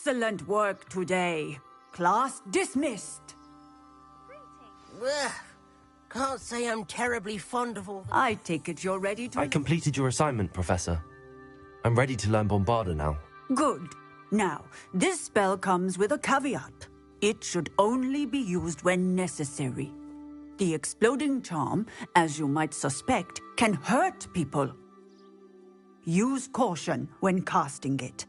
Excellent work today. Class dismissed. Ugh, can't say I'm terribly fond of all the... I take it you're ready to... I completed your assignment, Professor. I'm ready to learn Bombarda now. Good. Now, this spell comes with a caveat. It should only be used when necessary. The exploding charm, as you might suspect, can hurt people. Use caution when casting it.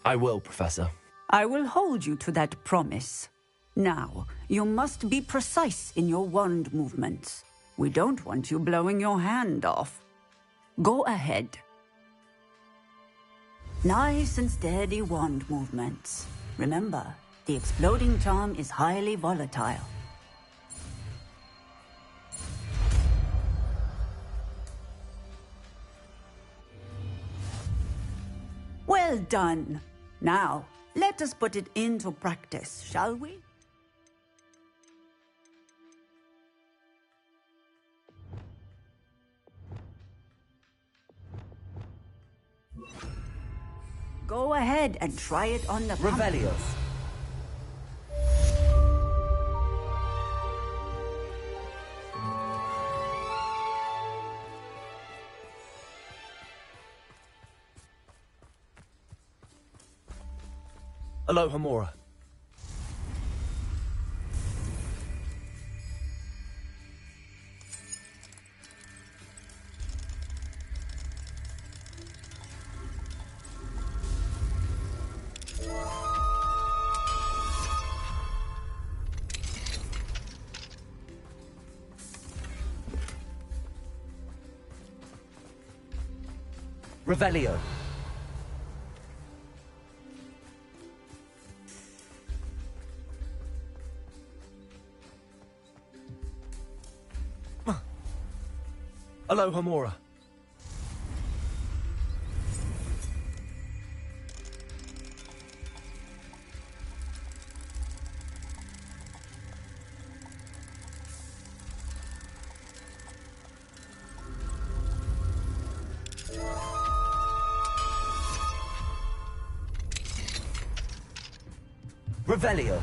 I will, Professor. I will hold you to that promise. Now, you must be precise in your wand movements. We don't want you blowing your hand off. Go ahead. Nice and steady wand movements. Remember, the exploding charm is highly volatile. Well done. Now, let us put it into practice, shall we? Go ahead and try it on the Revelio. Aloha Mora. Revelio. Aloha Mora. Revelio.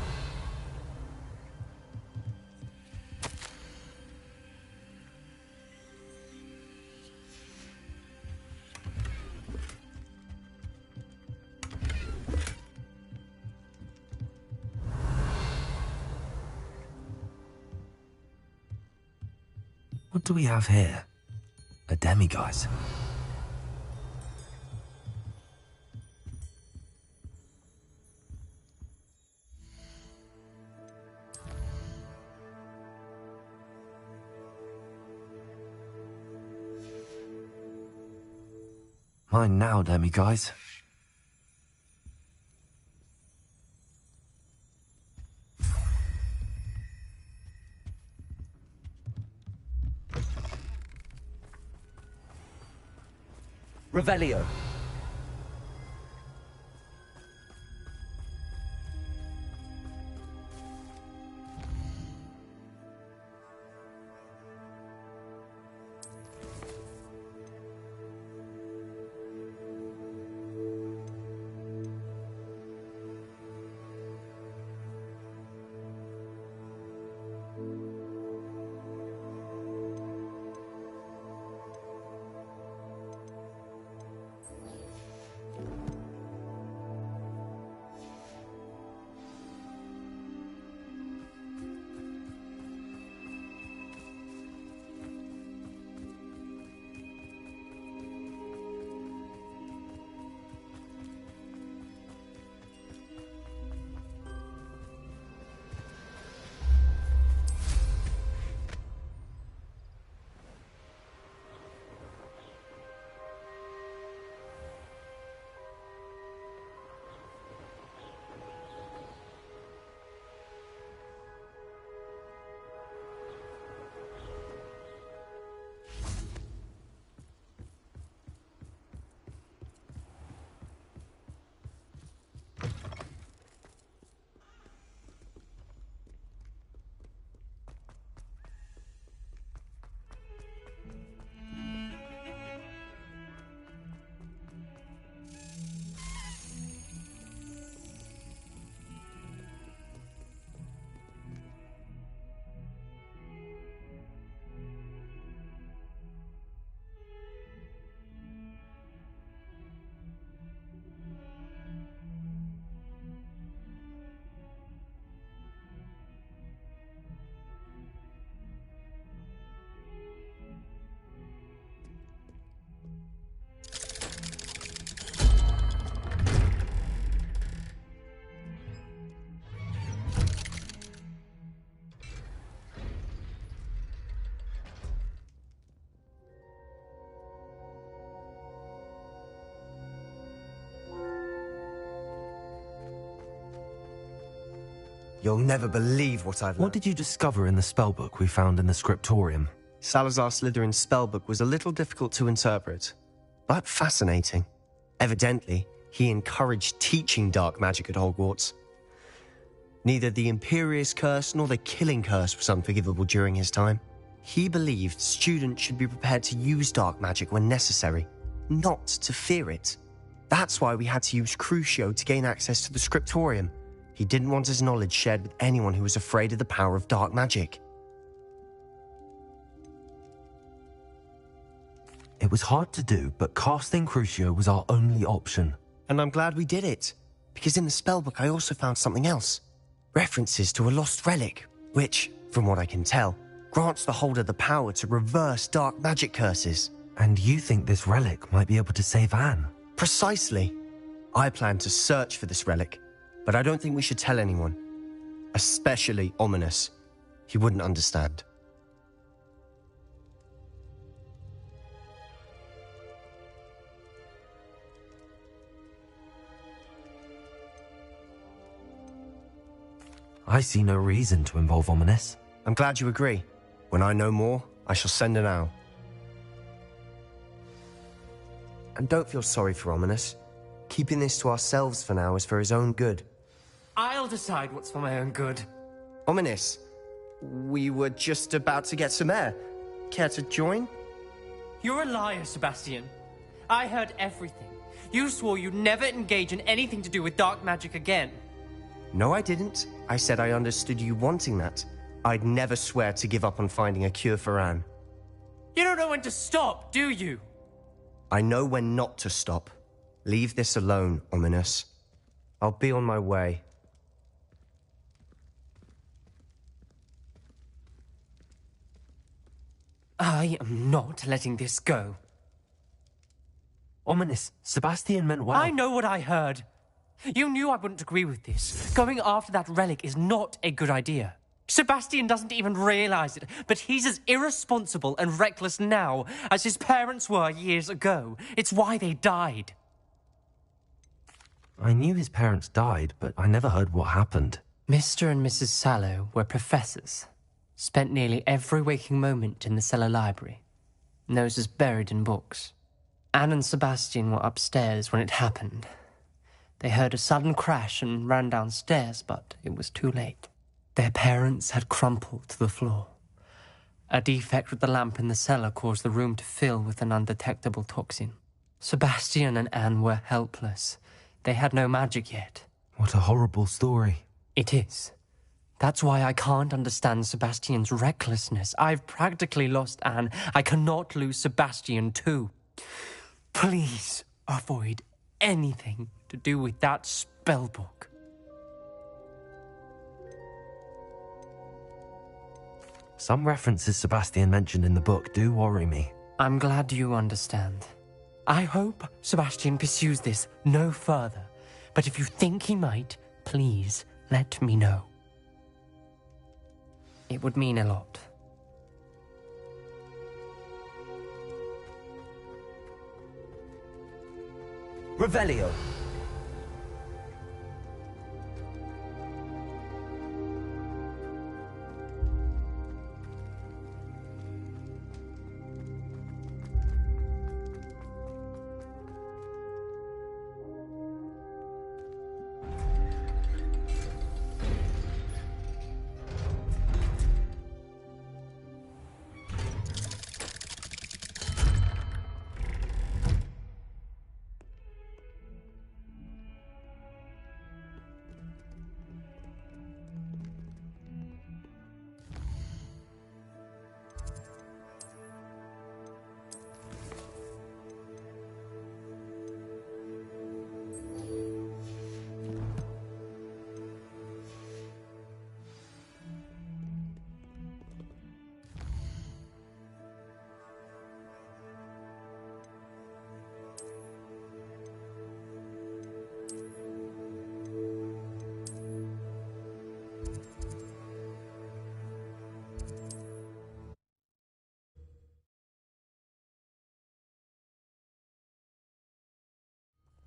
What do we have here? A demiguise. Mine now, demiguise. Revelio. You'll never believe what I've learned. What did you discover in the spellbook we found in the scriptorium? Salazar Slytherin's spellbook was a little difficult to interpret, but fascinating. Evidently, he encouraged teaching dark magic at Hogwarts. Neither the Imperious Curse nor the Killing Curse was unforgivable during his time. He believed students should be prepared to use dark magic when necessary, not to fear it. That's why we had to use Crucio to gain access to the scriptorium. He didn't want his knowledge shared with anyone who was afraid of the power of dark magic. It was hard to do, but casting Crucio was our only option. And I'm glad we did it, because in the spellbook I also found something else. References to a lost relic, which, from what I can tell, grants the holder the power to reverse dark magic curses. And you think this relic might be able to save Anne? Precisely. I plan to search for this relic, but I don't think we should tell anyone. Especially Ominous. He wouldn't understand. I see no reason to involve Ominous. I'm glad you agree. When I know more, I shall send an owl. And don't feel sorry for Ominous. Keeping this to ourselves for now is for his own good. I'll decide what's for my own good. Ominous, we were just about to get some air. Care to join? You're a liar, Sebastian. I heard everything. You swore you'd never engage in anything to do with dark magic again. No, I didn't. I said I understood you wanting that. I'd never swear to give up on finding a cure for Anne. You don't know when to stop, do you? I know when not to stop. Leave this alone, Ominous. I'll be on my way. I am not letting this go. Ominous, Sebastian meant well. I know what I heard. You knew I wouldn't agree with this. Going after that relic is not a good idea. Sebastian doesn't even realize it, but he's as irresponsible and reckless now as his parents were years ago. It's why they died. I knew his parents died, but I never heard what happened. Mr. and Mrs. Sallow were professors. Spent nearly every waking moment in the cellar library. Noses buried in books. Anne and Sebastian were upstairs when it happened. They heard a sudden crash and ran downstairs, but it was too late. Their parents had crumpled to the floor. A defect with the lamp in the cellar caused the room to fill with an undetectable toxin. Sebastian and Anne were helpless. They had no magic yet. What a horrible story. It is. That's why I can't understand Sebastian's recklessness. I've practically lost Anne. I cannot lose Sebastian too. Please avoid anything to do with that spellbook. Some references Sebastian mentioned in the book do worry me. I'm glad you understand. I hope Sebastian pursues this no further, but if you think he might, please let me know. It would mean a lot. Revelio.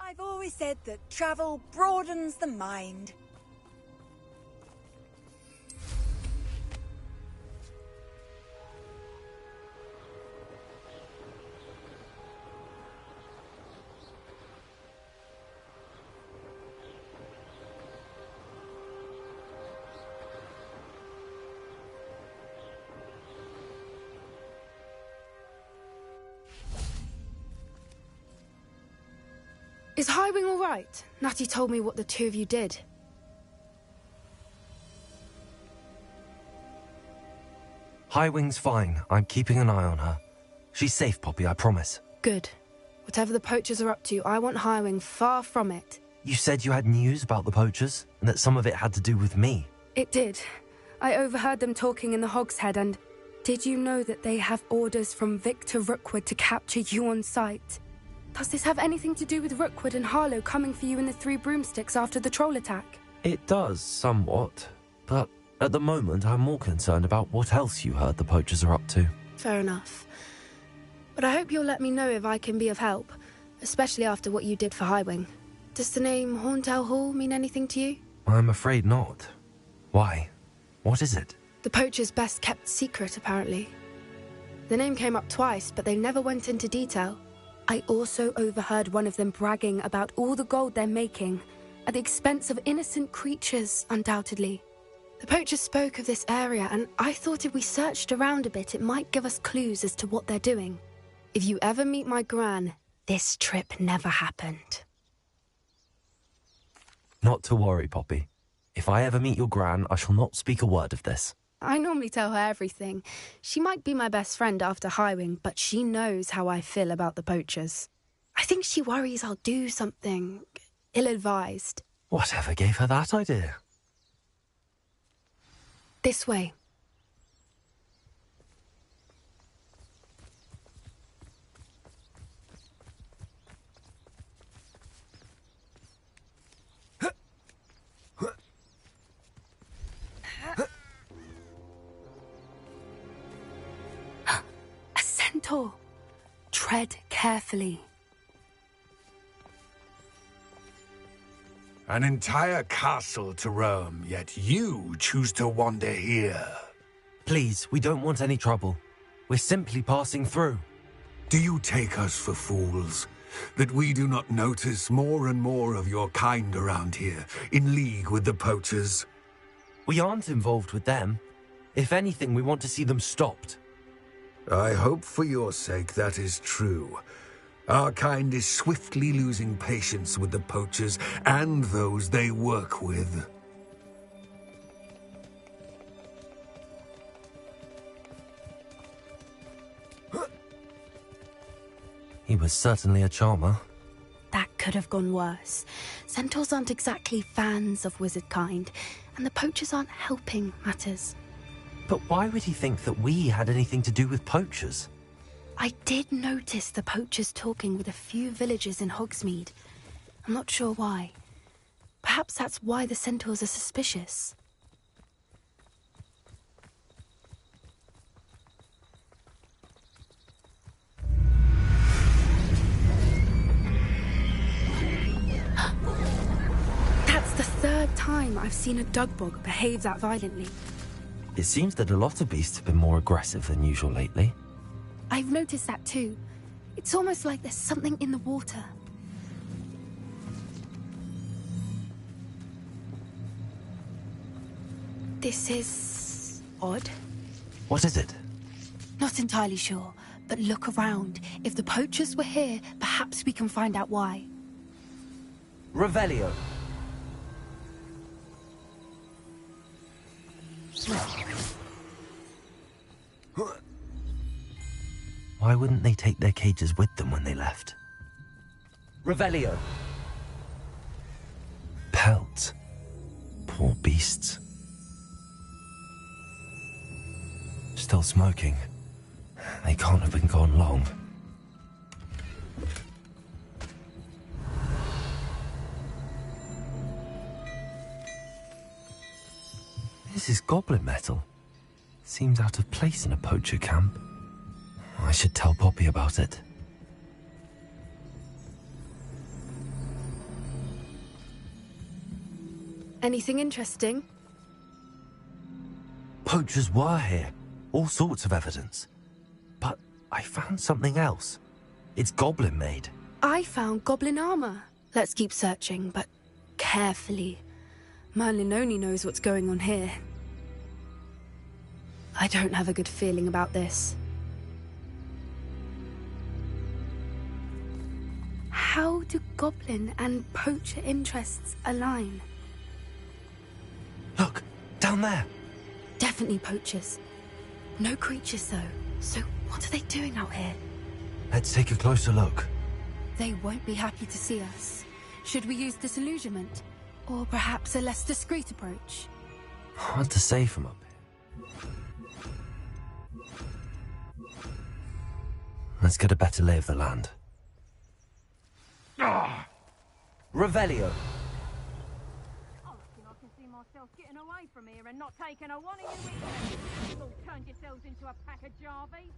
I've always said that travel broadens the mind. Is Highwing all right? Natty told me what the two of you did. Highwing's fine. I'm keeping an eye on her. She's safe, Poppy, I promise. Good. Whatever the poachers are up to, I want Highwing far from it. You said you had news about the poachers, and that some of it had to do with me. It did. I overheard them talking in the Hogshead, and did you know that they have orders from Victor Rookwood to capture you on sight? Does this have anything to do with Rookwood and Harlow coming for you in the Three Broomsticks after the troll attack? It does, somewhat. But at the moment, I'm more concerned about what else you heard the poachers are up to. Fair enough. But I hope you'll let me know if I can be of help, especially after what you did for Highwing. Does the name Horntail Hall mean anything to you? I'm afraid not. Why? What is it? The poacher's best kept secret, apparently. The name came up twice, but they never went into detail. I also overheard one of them bragging about all the gold they're making, at the expense of innocent creatures, undoubtedly. The poacher spoke of this area, and I thought if we searched around a bit, it might give us clues as to what they're doing. If you ever meet my gran, this trip never happened. Not to worry, Poppy. If I ever meet your gran, I shall not speak a word of this. I normally tell her everything. She might be my best friend after Highwing, but she knows how I feel about the poachers. I think she worries I'll do something ill-advised. Whatever gave her that idea? This way. A centaur. Tread carefully. An entire castle to roam, yet you choose to wander here. Please, we don't want any trouble. We're simply passing through. Do you take us for fools? That we do not notice more and more of your kind around here, in league with the poachers? We aren't involved with them. If anything, we want to see them stopped. I hope for your sake that is true. Our kind is swiftly losing patience with the poachers and those they work with. He was certainly a charmer. That could have gone worse. Centaurs aren't exactly fans of wizard kind, and the poachers aren't helping matters. But why would he think that we had anything to do with poachers? I did notice the poachers talking with a few villagers in Hogsmeade. I'm not sure why. Perhaps that's why the centaurs are suspicious. That's the third time I've seen a dugbog behave that violently. It seems that a lot of beasts have been more aggressive than usual lately. I've noticed that too. It's almost like there's something in the water. This is odd. What is it? Not entirely sure, but look around. If the poachers were here, perhaps we can find out why. Revelio. Why wouldn't they take their cages with them when they left? Revelio. Pelt. Poor beasts. Still smoking. They can't have been gone long. This is goblin metal. Seems out of place in a poacher camp. I should tell Poppy about it. Anything interesting? Poachers were here. All sorts of evidence. But I found something else. It's goblin made. I found goblin armor. Let's keep searching, but carefully. Merlin only knows what's going on here. I don't have a good feeling about this. How do goblin and poacher interests align? Look, down there. Definitely poachers. No creatures, though. So what are they doing out here? Let's take a closer look. They won't be happy to see us. Should we use disillusionment? Or perhaps a less discreet approach? Hard to say from up here. Let's get a better lay of the land. Revelio. I reckon I can see myself getting away from here and not taking a one of you with me. You've all turned yourselves into a pack of Jarvies.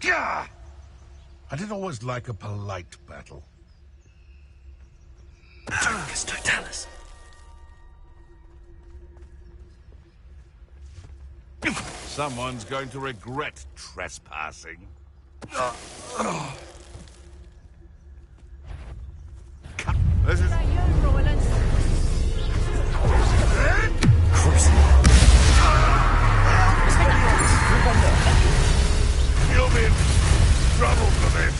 Gah! I did always like a polite battle. Turcus Totalis. Someone's going to regret trespassing. This is... You'll be in trouble for this.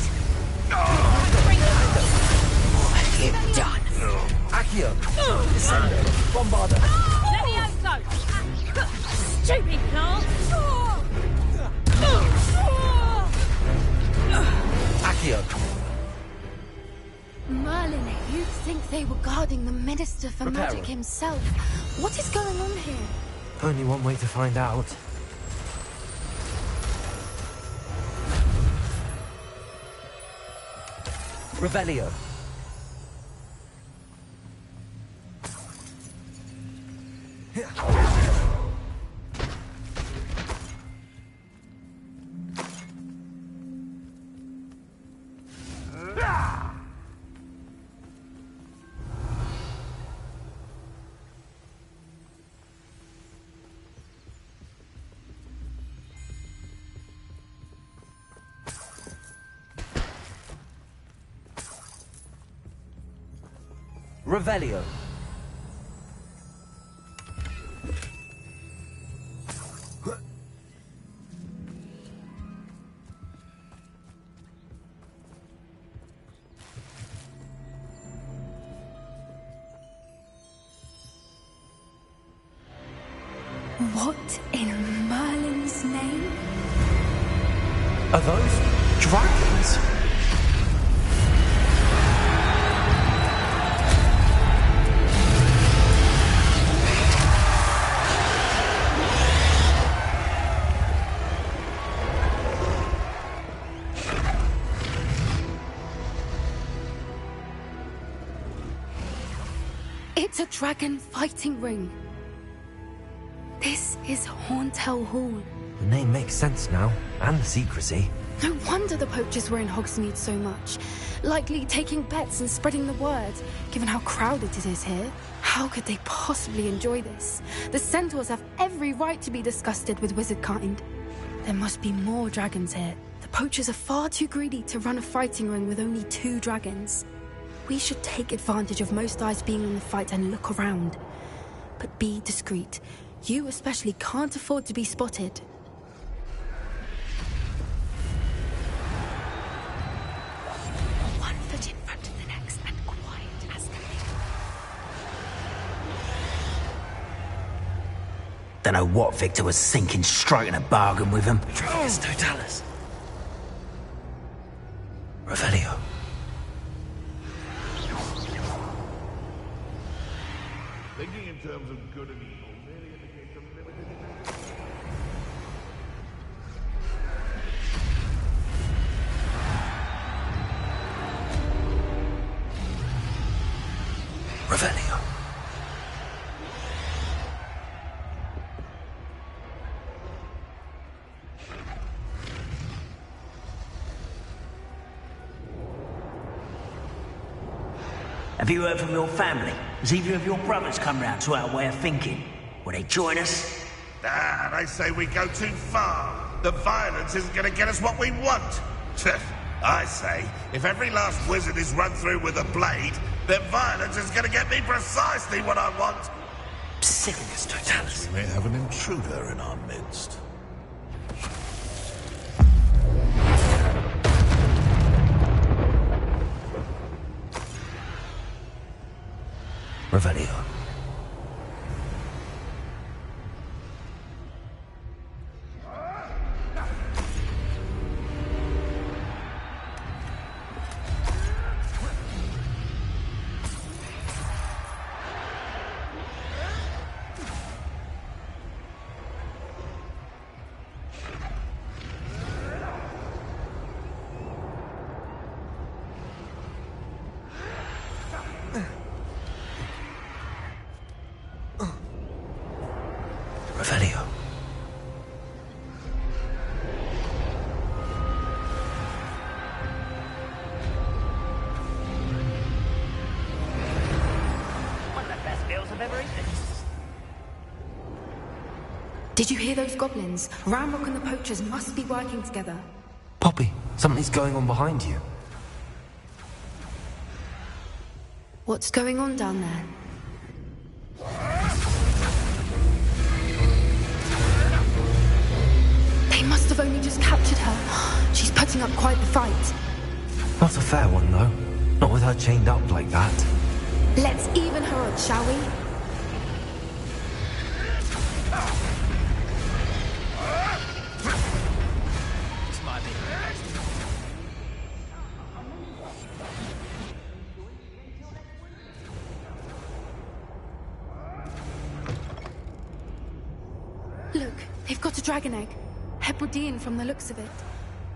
You've done. Accio. Descendo. Bombarda. Levioso! Stupid plant! Accio. Merlin, you'd think they were guarding the Minister for Reparo. Magic himself. What is going on here? Only one way to find out. Revelio. Revelio. What in Merlin's name? Are those dragons? It's a dragon fighting ring. This is Hauntel Hall. The name makes sense now, and the secrecy. No wonder the poachers were in Hogsmeade so much. Likely taking bets and spreading the word, given how crowded it is here. How could they possibly enjoy this? The centaurs have every right to be disgusted with wizard kind. There must be more dragons here. The poachers are far too greedy to run a fighting ring with only 2 dragons. We should take advantage of most eyes being on the fight and look around. But be discreet. You especially can't afford to be spotted. One foot in front of the next and quiet as can be. Don't know what Victor was thinking, striking a bargain with him. Turcus Totalis. Revelio. Thinking in terms of good and evil merely indicates a limited imagination. Revelio. Have you heard from your family? Has either of your brothers come round to our way of thinking? Will they join us? They say we go too far. The violence isn't going to get us what we want. I say, if every last wizard is run through with a blade, then violence is going to get me precisely what I want. Silliness totalis. We may have an intruder in our midst. Revelio. Revelio. One of the best meals I've ever eaten. Did you hear those goblins? Ramrock and the poachers must be working together. Poppy, something's going on behind you. What's going on down there? They must have only just captured her. She's putting up quite the fight. Not a fair one, though. Not with her chained up like that. Let's even her odds, shall we? This might be the best. Look, they've got a dragon egg. Hebridean from the looks of it.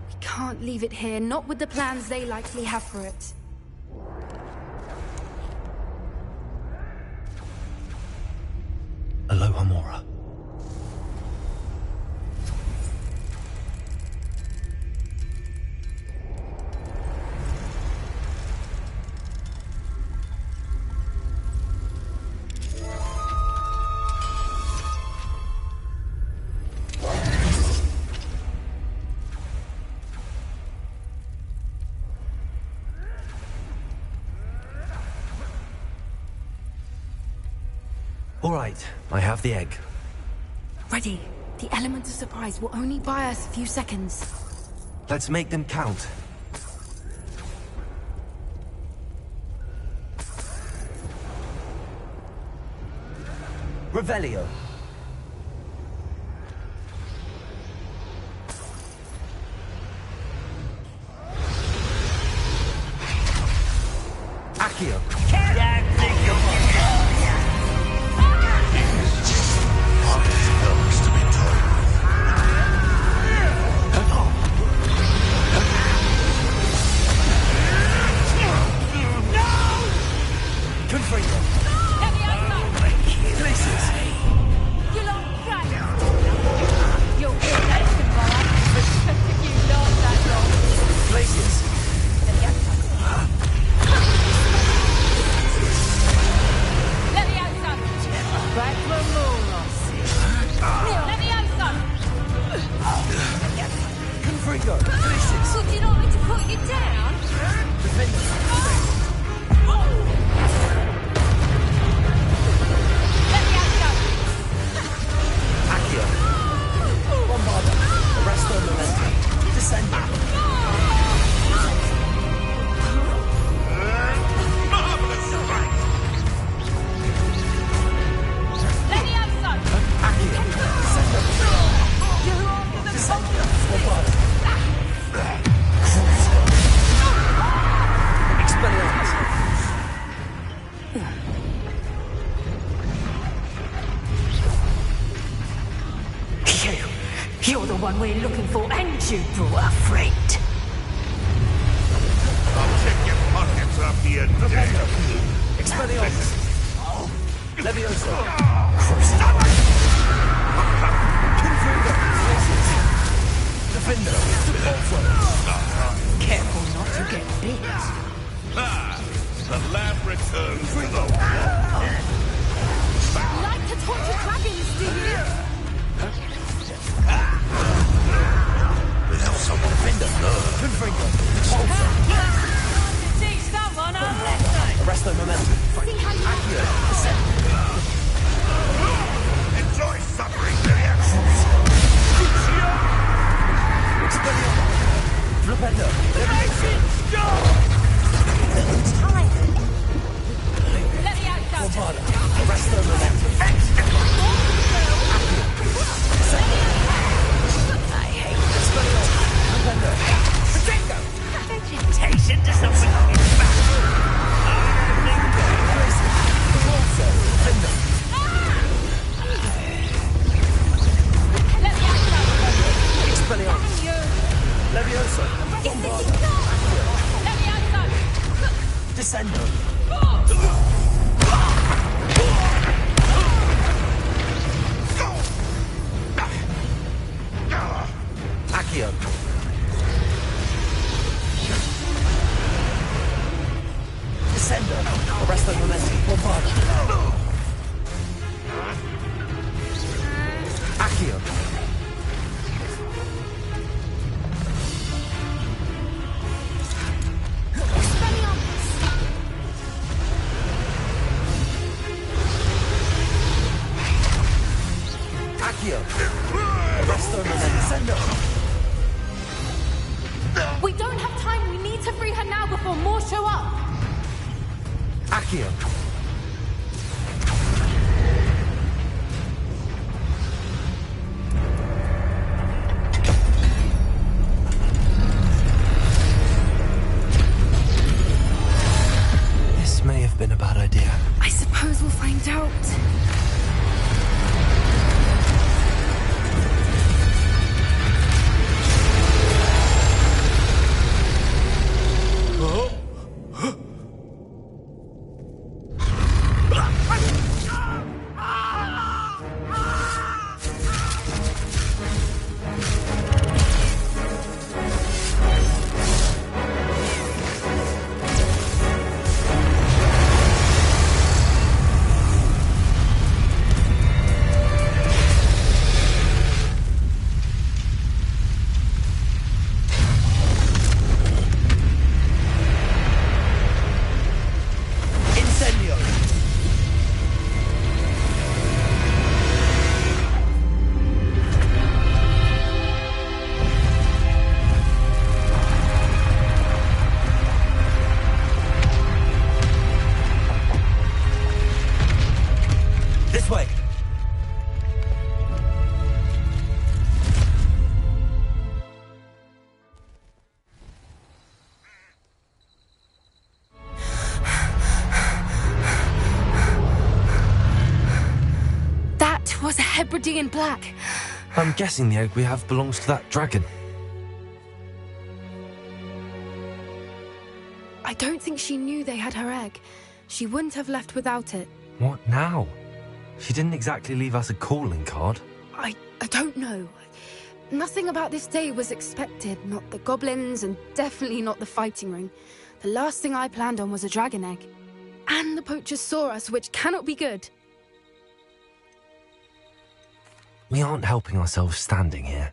We can't leave it here, not with the plans they likely have for it. Aloha Mora. All right, I have the egg. Ready. The element of surprise will only buy us a few seconds. Let's make them count. Revelio. Accio. You're the one we're looking for, and you brought a friend. I'll check your pockets after you're dead. Expelliarmus. Levioso. Confringo. Defender. Careful not to get bit. The lab returns to the Like to torture dragons, do you? We have someone Defender. Confringo. Accio! Presto non incendo! We don't have time. We need to free her now before more show up. Accio! This may have been a bad idea. I suppose we'll find out. This way! That was a Hebridean black. I'm guessing the egg we have belongs to that dragon. I don't think she knew they had her egg. She wouldn't have left without it. What now? She didn't exactly leave us a calling card. I don't know. Nothing about this day was expected. Not the goblins, and definitely not the fighting ring. The last thing I planned on was a dragon egg. And the poachers saw us, which cannot be good. We aren't helping ourselves standing here.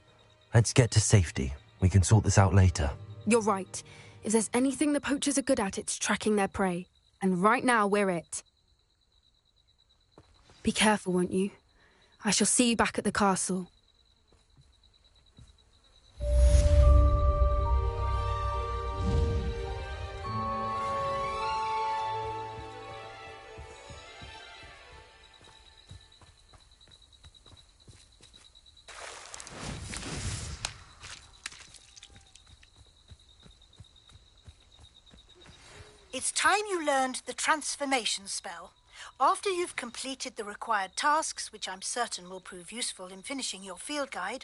Let's get to safety. We can sort this out later. You're right. If there's anything the poachers are good at, it's tracking their prey. And right now, we're it. Be careful, won't you? I shall see you back at the castle. It's time you learned the transformation spell. After you've completed the required tasks, which I'm certain will prove useful in finishing your field guide,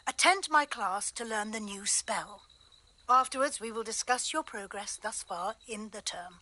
attend my class to learn the new spell. Afterwards, we will discuss your progress thus far in the term.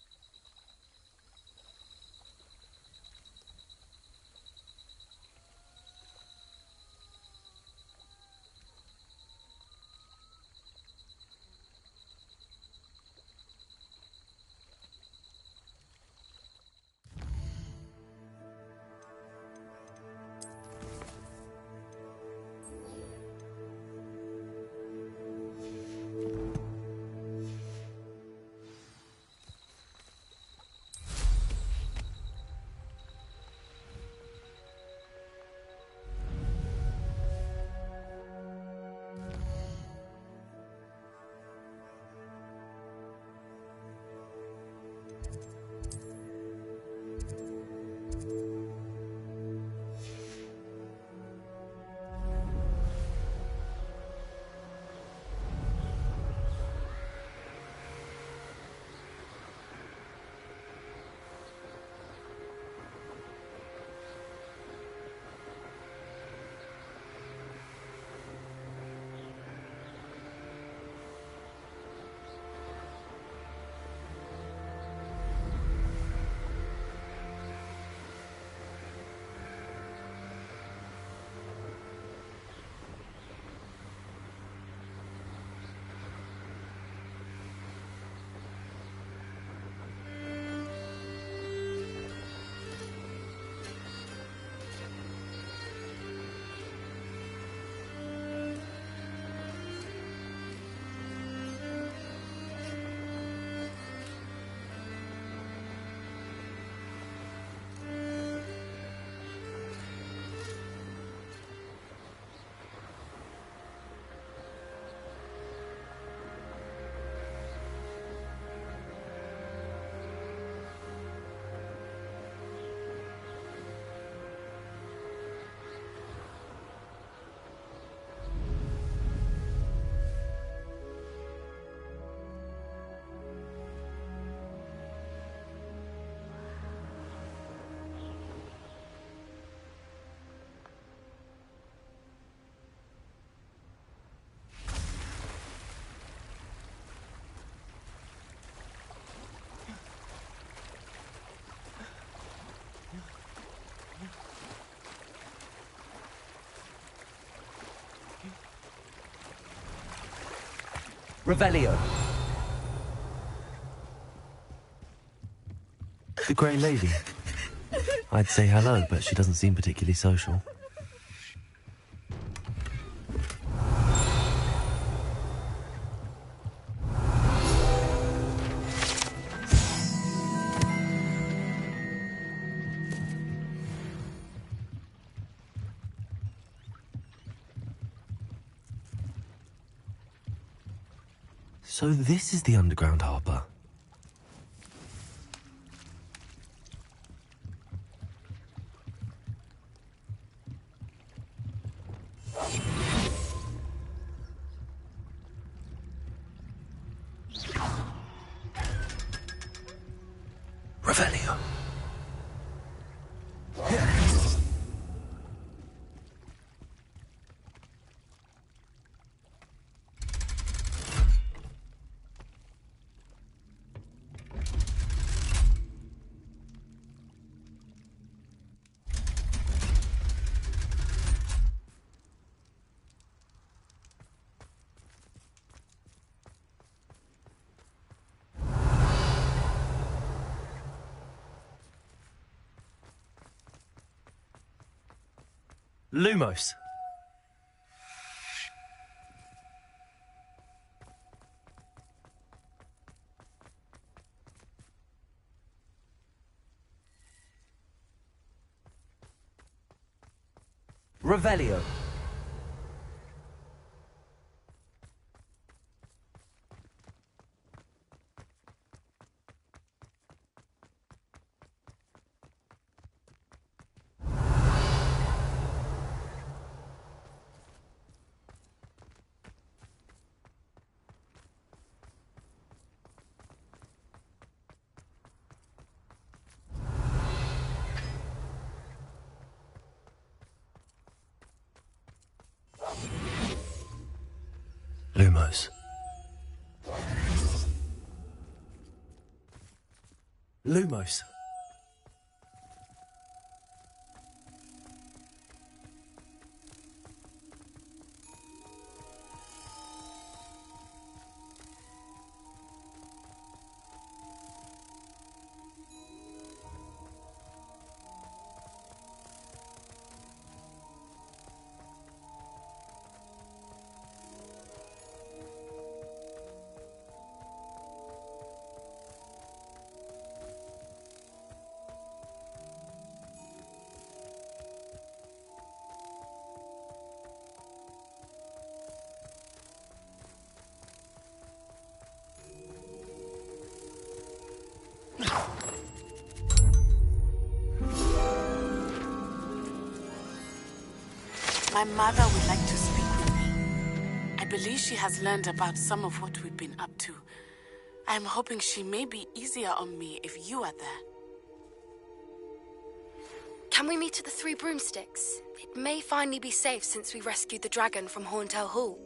Revelio. The Grey Lady. I'd say hello, but she doesn't seem particularly social. So this is the underground harbour. Revelio. Lumos. Revelio. Lumos. Lumos. My mother would like to speak with me. I believe she has learned about some of what we've been up to. I'm hoping she may be easier on me if you are there. Can we meet at the Three Broomsticks? It may finally be safe since we rescued the dragon from Horntail Hall.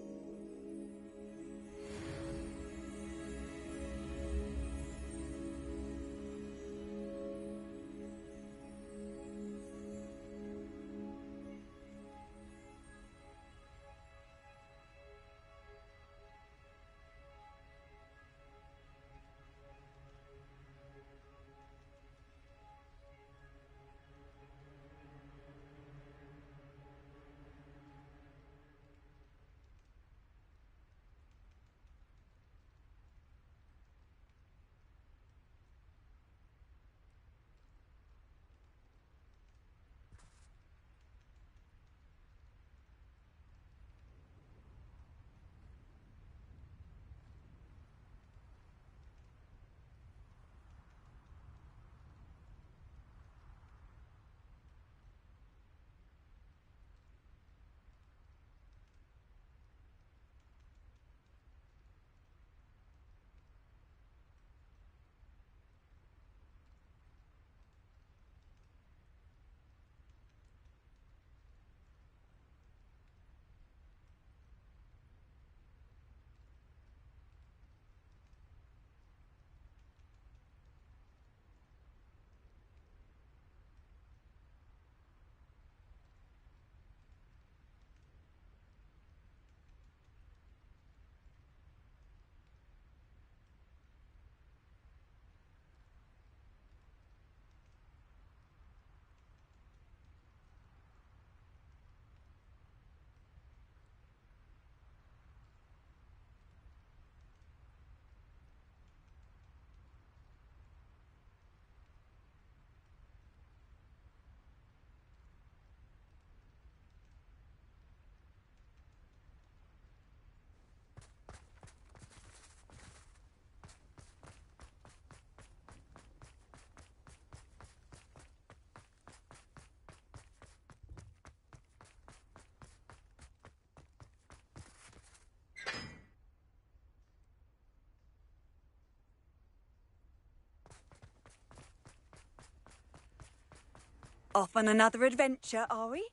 Off on another adventure, are we?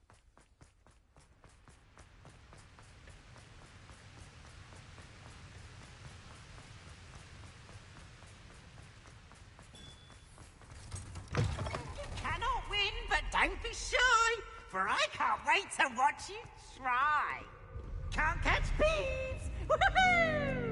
Cannot win, but don't be shy, for I can't wait to watch you try. Can't catch bees! Woohoo!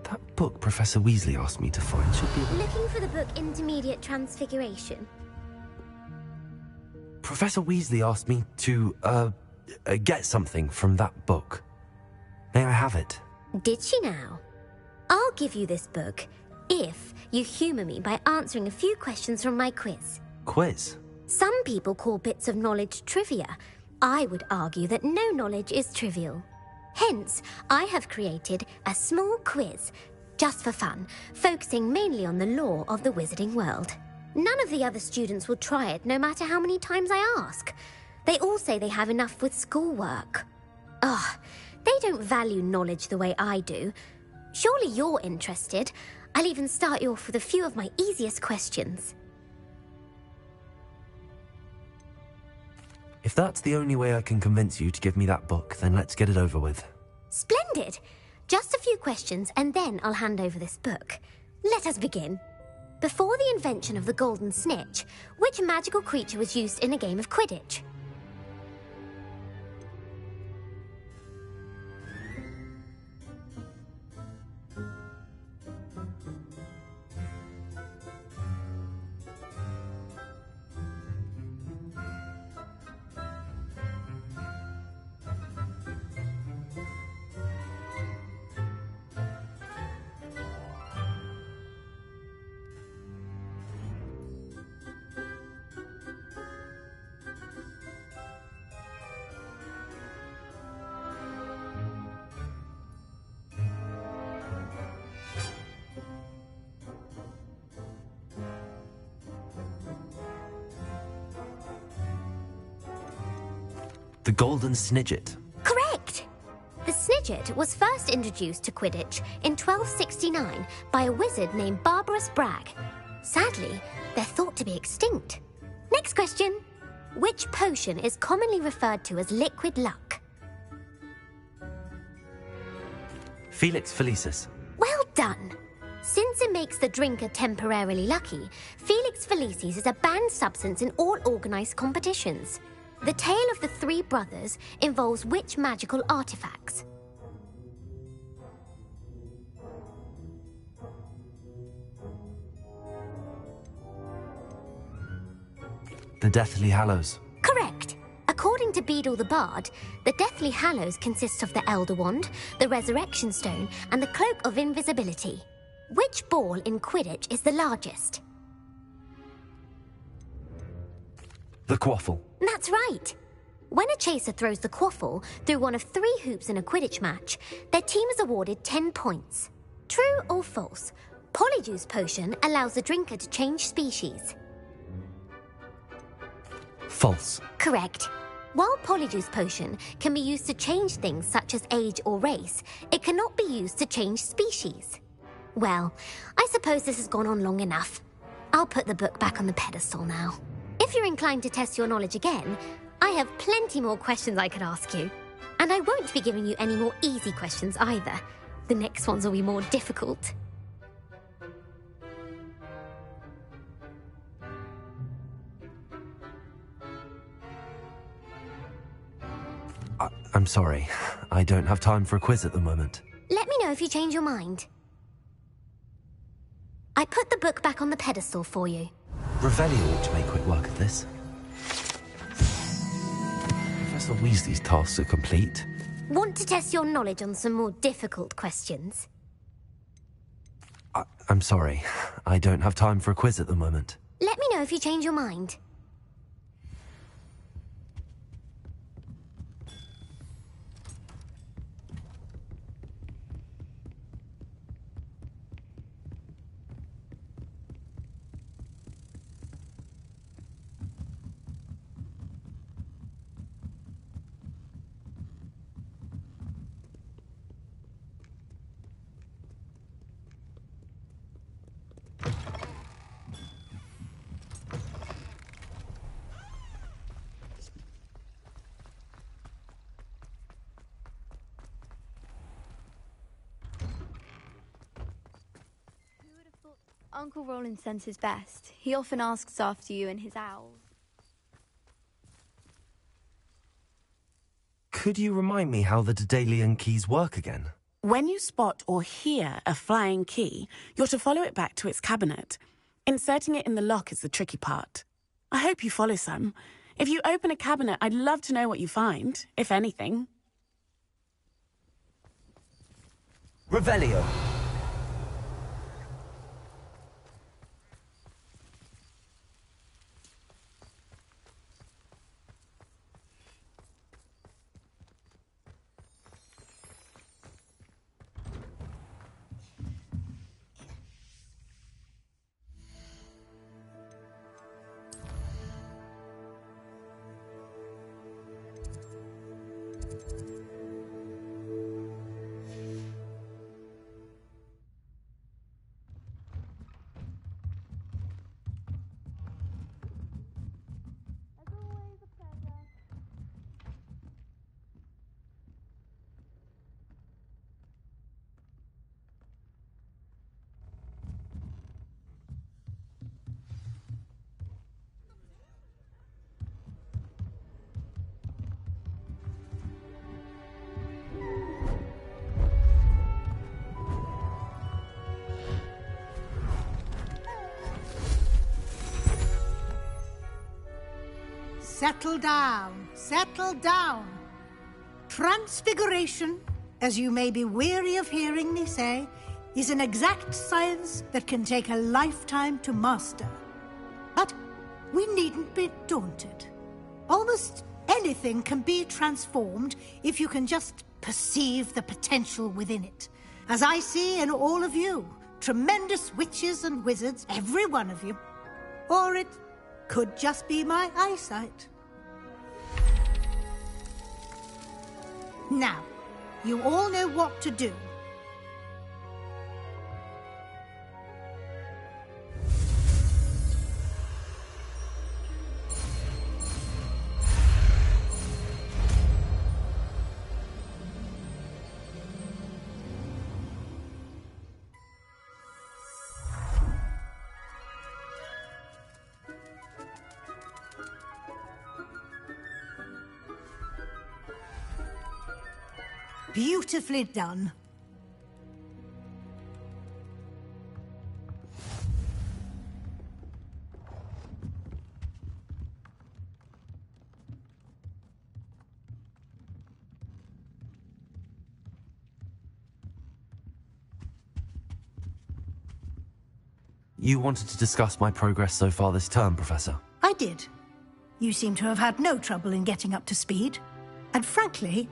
That book Professor Weasley asked me to find should be... Looking for the book Intermediate Transfiguration. Professor Weasley asked me to, get something from that book. May I have it? Did she now? I'll give you this book if you humour me by answering a few questions from my quiz. Quiz? Some people call bits of knowledge trivia. I would argue that no knowledge is trivial. Hence, I have created a small quiz, just for fun, focusing mainly on the lore of the wizarding world. None of the other students will try it, no matter how many times I ask. They all say they have enough with schoolwork. Ugh, they don't value knowledge the way I do. Surely you're interested. I'll even start you off with a few of my easiest questions. If that's the only way I can convince you to give me that book, then let's get it over with. Splendid! Just a few questions and then I'll hand over this book. Let us begin. Before the invention of the golden snitch, which magical creature was used in a game of Quidditch? The Golden Snidget. Correct! The Snidget was first introduced to Quidditch in 1269 by a wizard named Barbarous Bragg. Sadly, they're thought to be extinct. Next question. Which potion is commonly referred to as liquid luck? Felix Felicis. Well done! Since it makes the drinker temporarily lucky, Felix Felicis is a banned substance in all organised competitions. The tale of the three brothers involves which magical artifacts? The Deathly Hallows. Correct. According to Beadle the Bard, the Deathly Hallows consists of the Elder Wand, the Resurrection Stone, and the Cloak of Invisibility. Which ball in Quidditch is the largest? The Quaffle. That's right. When a chaser throws the quaffle through one of 3 hoops in a Quidditch match, their team is awarded 10 points. True or false? Polyjuice Potion allows the drinker to change species. False. Correct. While Polyjuice Potion can be used to change things such as age or race, it cannot be used to change species. Well, I suppose this has gone on long enough. I'll put the book back on the pedestal now. If you're inclined to test your knowledge again, I have plenty more questions I could ask you. And I won't be giving you any more easy questions either. The next ones will be more difficult. I'm sorry. I don't have time for a quiz at the moment. Let me know if you change your mind. I put the book back on the pedestal for you. Revelio ought to make quick work of this. Professor Weasley's tasks are complete. Want to test your knowledge on some more difficult questions? I'm sorry. I don't have time for a quiz at the moment. Let me know if you change your mind. Uncle Roland sends his best. He often asks after you and his owls. Could you remind me how the Daedalian keys work again? When you spot or hear a flying key, you're to follow it back to its cabinet. Inserting it in the lock is the tricky part. I hope you follow some. If you open a cabinet, I'd love to know what you find, if anything. Revelio. Settle down, settle down. Transfiguration, as you may be weary of hearing me say, is an exact science that can take a lifetime to master. But we needn't be daunted. Almost anything can be transformed if you can just perceive the potential within it. As I see in all of you, tremendous witches and wizards, every one of you. Or it could just be my eyesight. Now, you all know what to do. Beautifully done. You wanted to discuss my progress so far this term, Professor. I did. You seem to have had no trouble in getting up to speed. And frankly,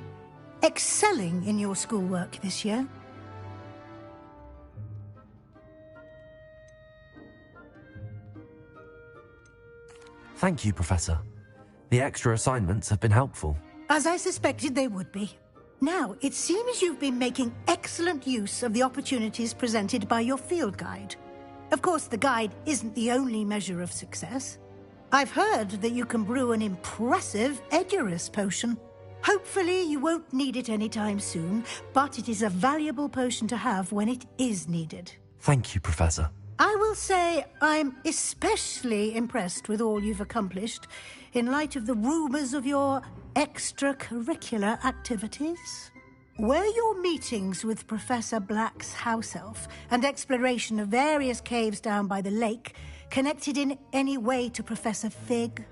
excelling in your schoolwork this year. Thank you, Professor. The extra assignments have been helpful. As I suspected they would be. Now, it seems you've been making excellent use of the opportunities presented by your field guide. Of course, the guide isn't the only measure of success. I've heard that you can brew an impressive Edurus potion. Hopefully you won't need it anytime soon, but it is a valuable potion to have when it is needed. Thank you, Professor. I will say I'm especially impressed with all you've accomplished in light of the rumors of your extracurricular activities. Were your meetings with Professor Black's house elf and exploration of various caves down by the lake connected in any way to Professor Fig?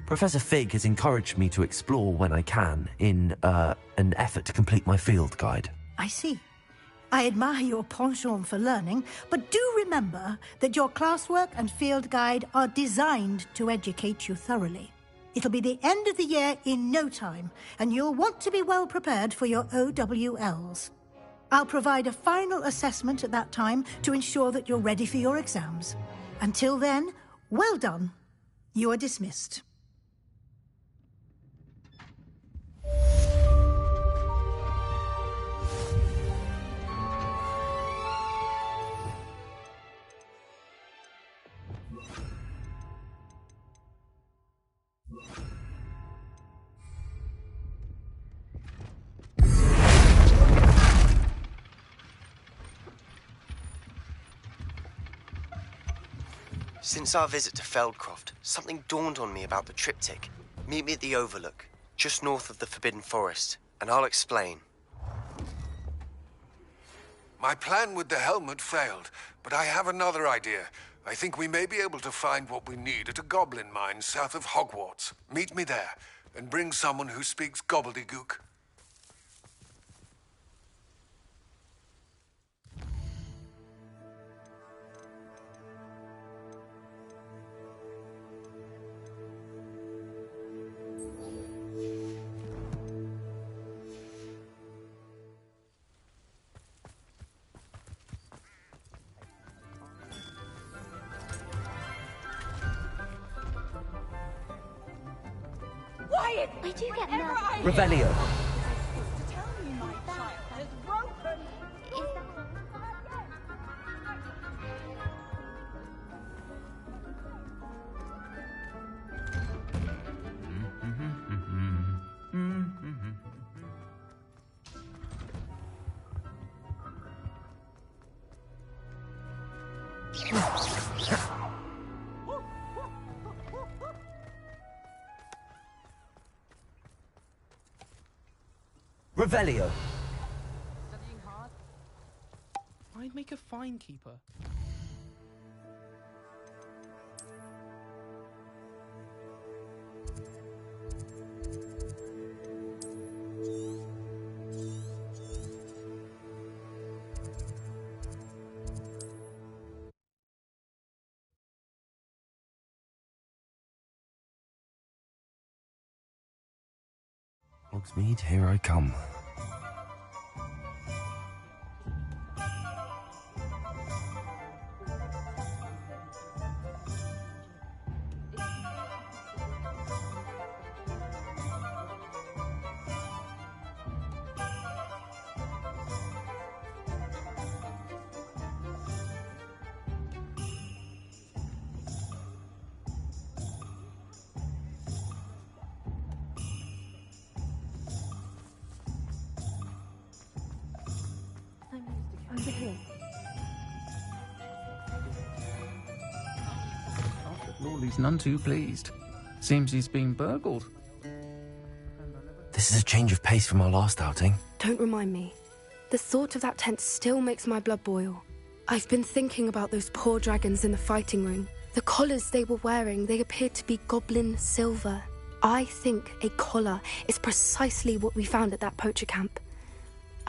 Professor Fig has encouraged me to explore when I can in an effort to complete my field guide. I see. I admire your penchant for learning, but do remember that your classwork and field guide are designed to educate you thoroughly. It'll be the end of the year in no time, and you'll want to be well prepared for your OWLs. I'll provide a final assessment at that time to ensure that you're ready for your exams. Until then, well done. You are dismissed. Since our visit to Feldcroft, something dawned on me about the triptych. Meet me at the Overlook, just north of the Forbidden Forest, and I'll explain. My plan with the helmet failed, but I have another idea. I think we may be able to find what we need at a goblin mine south of Hogwarts. Meet me there, and bring someone who speaks gobbledygook. I do get nervous. Revelio. Tell me my child has broken. Revelio. Studying hard? I'd make a fine keeper. Hogsmeade, here I come. Over here. Lawley's none too pleased. Seems he's been burgled. This is a change of pace from our last outing. Don't remind me. The thought of that tent still makes my blood boil. I've been thinking about those poor dragons in the fighting ring. The collars they were wearing, they appeared to be goblin silver. I think a collar is precisely what we found at that poacher camp.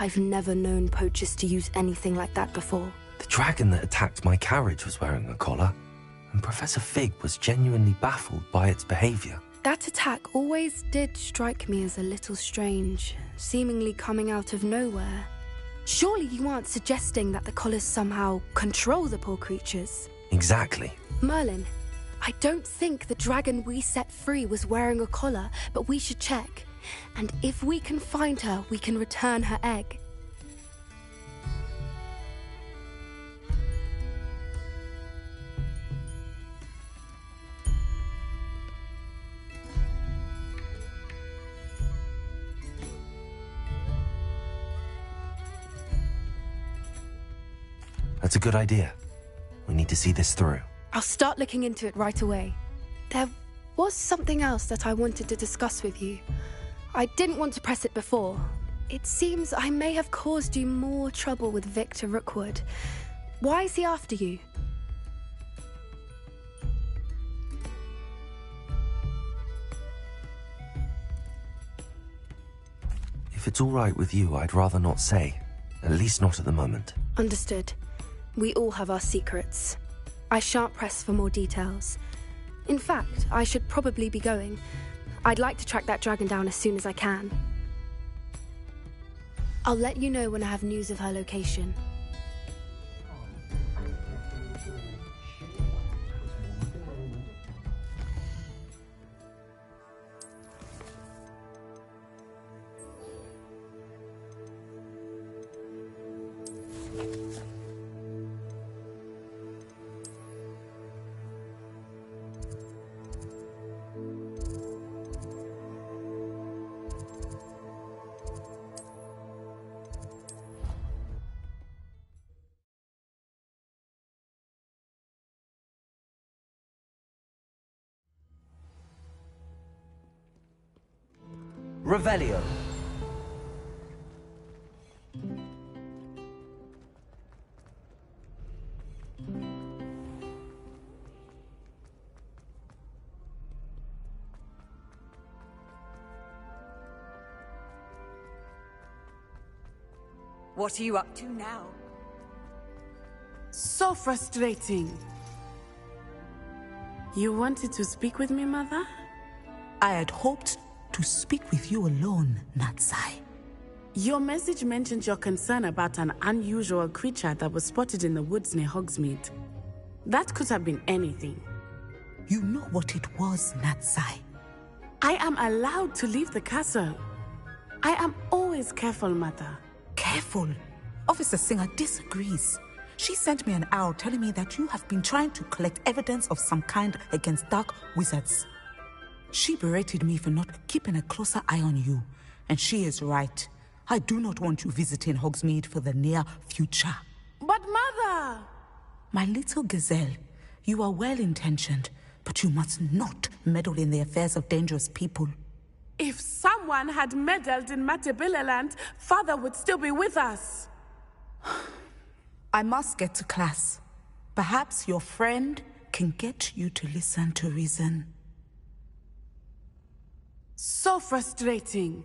I've never known poachers to use anything like that before. The dragon that attacked my carriage was wearing a collar, and Professor Fig was genuinely baffled by its behavior. That attack always did strike me as a little strange, seemingly coming out of nowhere. Surely you aren't suggesting that the collars somehow control the poor creatures? Exactly. Merlin, I don't think the dragon we set free was wearing a collar, but we should check. And if we can find her, we can return her egg. That's a good idea. We need to see this through. I'll start looking into it right away. There was something else that I wanted to discuss with you. I didn't want to press it before. It seems I may have caused you more trouble with Victor Rookwood. Why is he after you? what's all right with you, I'd rather not say. At least not at the moment. Understood. We all have our secrets. I shan't press for more details. In fact, I should probably be going. I'd like to track that dragon down as soon as I can. I'll let you know when I have news of her location. Revelio. What are you up to now? So frustrating. You wanted to speak with me, Mother? I had hoped to speak with you alone, Natsai. Your message mentioned your concern about an unusual creature that was spotted in the woods near Hogsmeade. That could have been anything. You know what it was, Natsai. I am allowed to leave the castle. I am always careful, Mother. Careful? Officer Singer disagrees. She sent me an owl telling me that you have been trying to collect evidence of some kind against dark wizards. She berated me for not keeping a closer eye on you, and she is right. I do not want you visiting Hogsmeade for the near future. But Mother! My little gazelle, you are well-intentioned, but you must not meddle in the affairs of dangerous people. If someone had meddled in Matabeleland, Father would still be with us. I must get to class. Perhaps your friend can get you to listen to reason. So frustrating.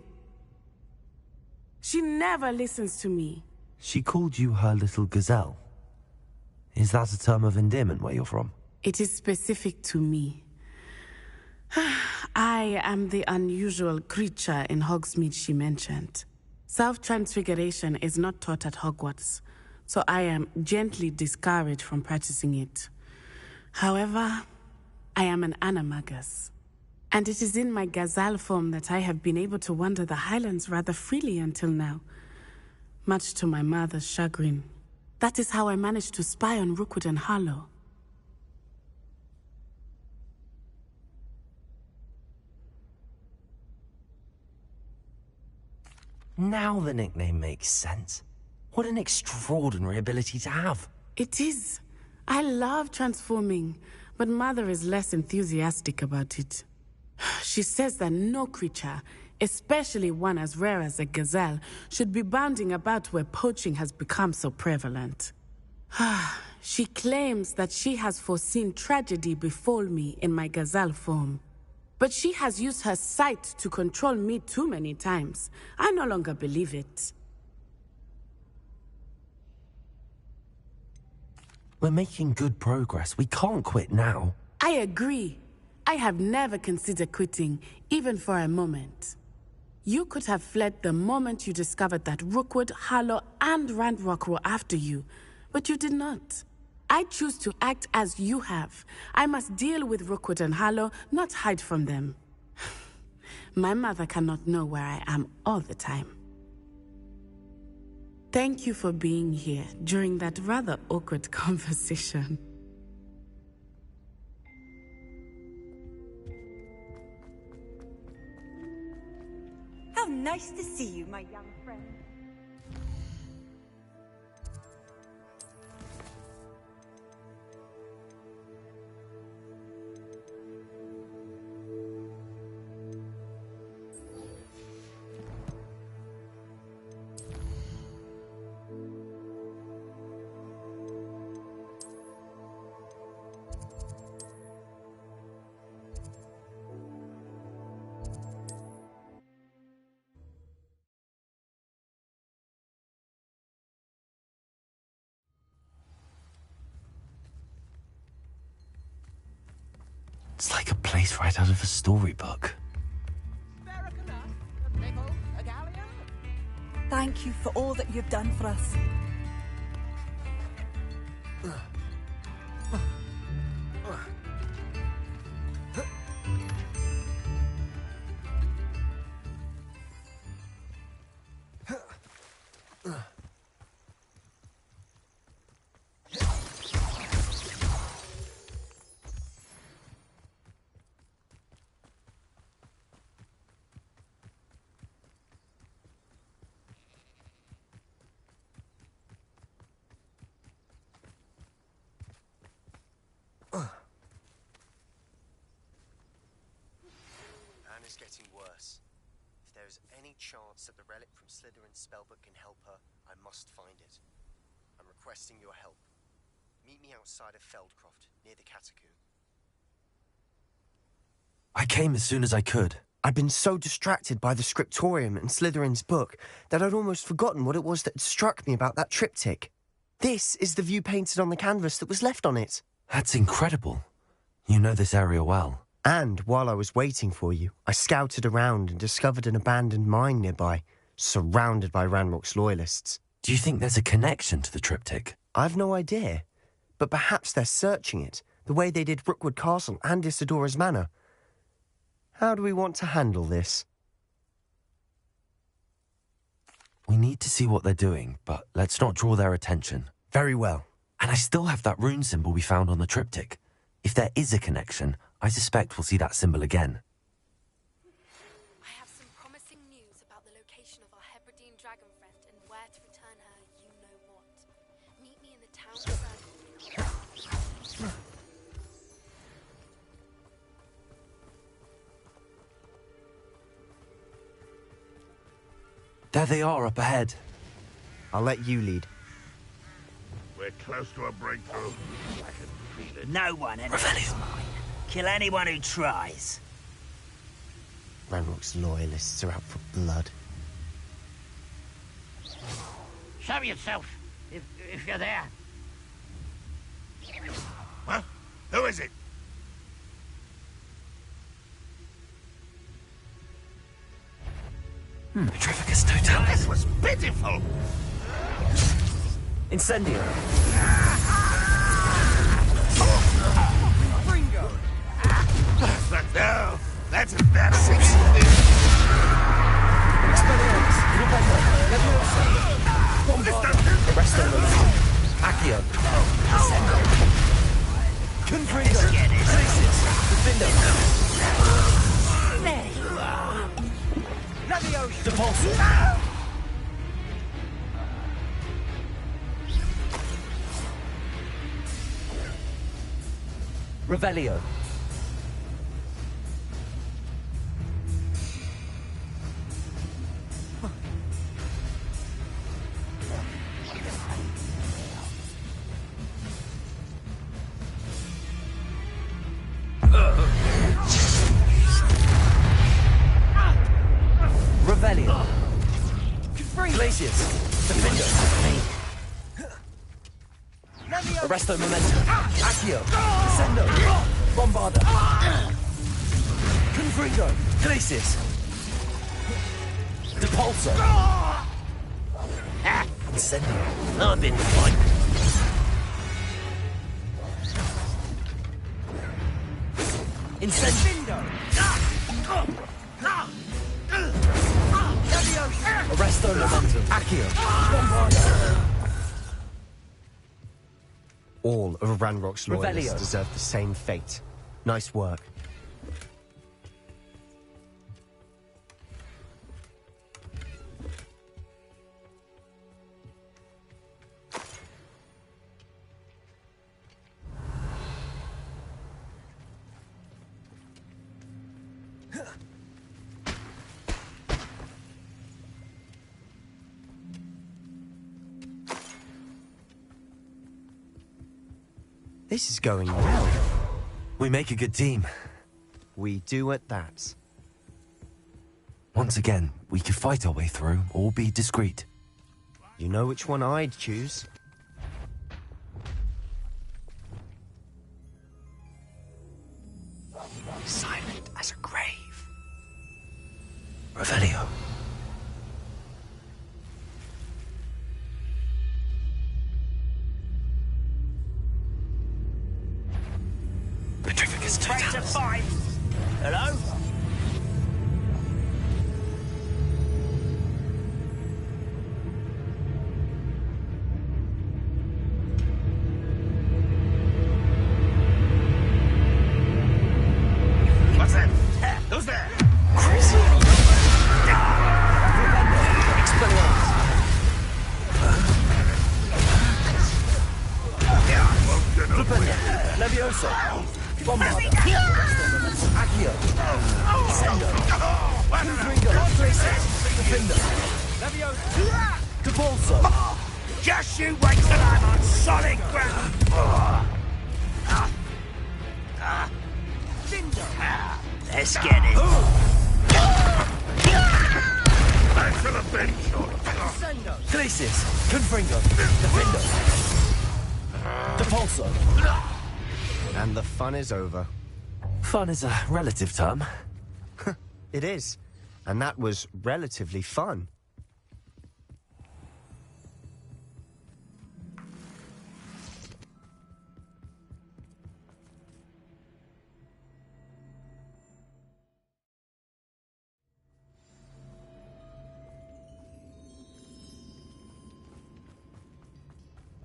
She never listens to me. She called you her little gazelle. Is that a term of endearment where you're from? It is specific to me. I am the unusual creature in Hogsmeade she mentioned. Self-transfiguration is not taught at Hogwarts, so I am gently discouraged from practicing it. However, I am an animagus, and it is in my gazelle form that I have been able to wander the Highlands rather freely until now, much to my mother's chagrin. That is how I managed to spy on Rookwood and Harlow. Now the nickname makes sense. What an extraordinary ability to have. It is. I love transforming, but Mother is less enthusiastic about it. She says that no creature, especially one as rare as a gazelle, should be bounding about where poaching has become so prevalent. She claims that she has foreseen tragedy befall me in my gazelle form. But she has used her sight to control me too many times. I no longer believe it. We're making good progress. We can't quit now. I agree. I have never considered quitting, even for a moment. You could have fled the moment you discovered that Rookwood, Harlow, and Randrock were after you, but you did not. I choose to act as you have. I must deal with Rookwood and Harlow, not hide from them. My mother cannot know where I am all the time. Thank you for being here during that rather awkward conversation. How nice to see you, my young friend. It's like a place right out of a storybook. Thank you for all that you've done for us. Anna's getting worse. If there is any chance that the relic from Slytherin's spellbook can help her, I must find it. I'm requesting your help. Meet me outside of Feldcroft, near the Catacomb. I came as soon as I could. I'd been so distracted by the scriptorium and Slytherin's book that I'd almost forgotten what it was that struck me about that triptych. This is the view painted on the canvas that was left on it. That's incredible. You know this area well. And while I was waiting for you, I scouted around and discovered an abandoned mine nearby, surrounded by Ranrock's loyalists. Do you think there's a connection to the triptych? I've no idea, but perhaps they're searching it, the way they did Rookwood Castle and Isidora's Manor. How do we want to handle this? We need to see what they're doing, but let's not draw their attention. Very well. And I still have that rune symbol we found on the triptych. If there is a connection, I suspect we'll see that symbol again. I have some promising news about the location of our Hebridean dragon friend and where to return her you-know-what. Meet me in the town circle. There they are up ahead. I'll let you lead. We're close to a breakthrough. I can feel it. No one enters mine. Kill anyone who tries. Ranrock's loyalists are out for blood. Show yourself, if you're there. Huh? Who is it? Petrificus totalis. This was pitiful! Incendio. Ringo! No, that's embarrassing. Expelliarmus. Rubella. Leviosa. Bombarda. Arresto Momentum. Accio. Ascendo. Confrigo. Glacius. Defendo. There you are. Leviosa. Depulso. Revelio. Revelio. Glacius. Defendo. Arresto Momentum. Accio. Ascendo. Bombarda. Confrigo. Glacius. Depulso. Incendio. I've been fighting. Incendio. Arresto Momentum. Accio. Bombarda. All of Ranrock's loyalists Revelio. deserve the same fate. Nice work. This is going well. We make a good team. We do at that. Once again, we could fight our way through or be discreet. You know which one I'd choose. to find. Hello? What's that? Who's there? Leviosa! Bombarda! Accio! Sendo! Confringo! Defender! Leviosa! Depulso! Just you wait till I'm on solid ground. Let's get it. Back to the bench. Glacis! Confringo! Defender! Depulso! And the fun is over. Fun is a relative term. It is. And that was relatively fun.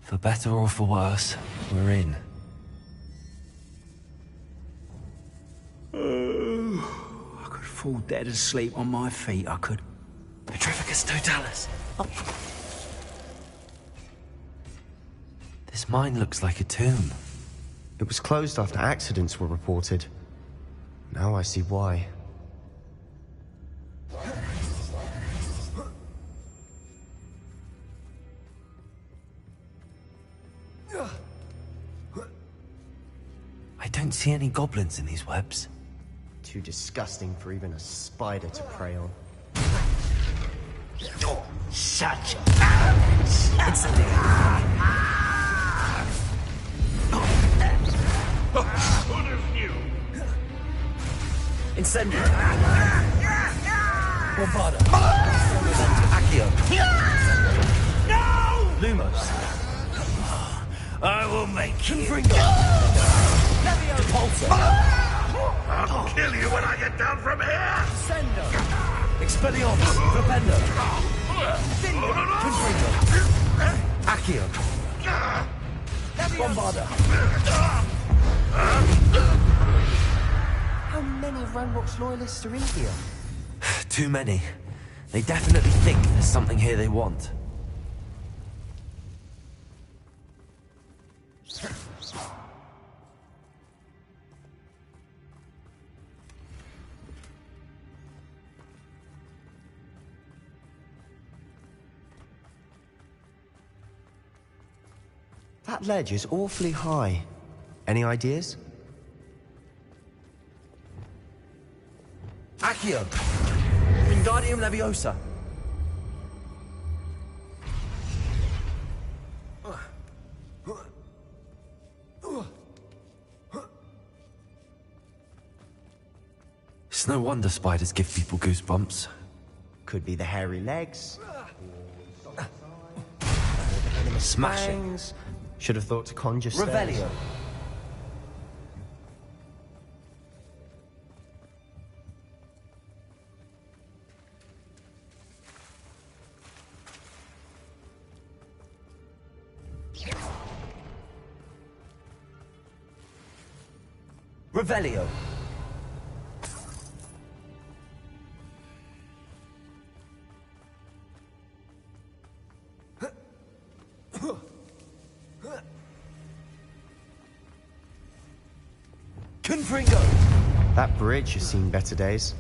For better or for worse, we're in. I could fall dead asleep on my feet, I could. Petrificus totalis. Oh. This mine looks like a tomb. It was closed after accidents were reported. Now I see why. I don't see any goblins in these webs. Too disgusting for even a spider to prey on. Such Incendio! Bombarda! Accio! No! Lumos! I will make you. Depulso! I'll kill you when I get down from here! Sendo! Expelliarmus! Propendo! Confringo! Accio! Bombarda! How many Ranrock's loyalists are in here? Too many. They definitely think there's something here they want. That ledge is awfully high. Any ideas? Accio! Wingardium Leviosa! It's no wonder spiders give people goosebumps. Could be the hairy legs. Smashing. Should have thought to conjure stairs. Revelio. Revelio. Confringo. That bridge has seen better days.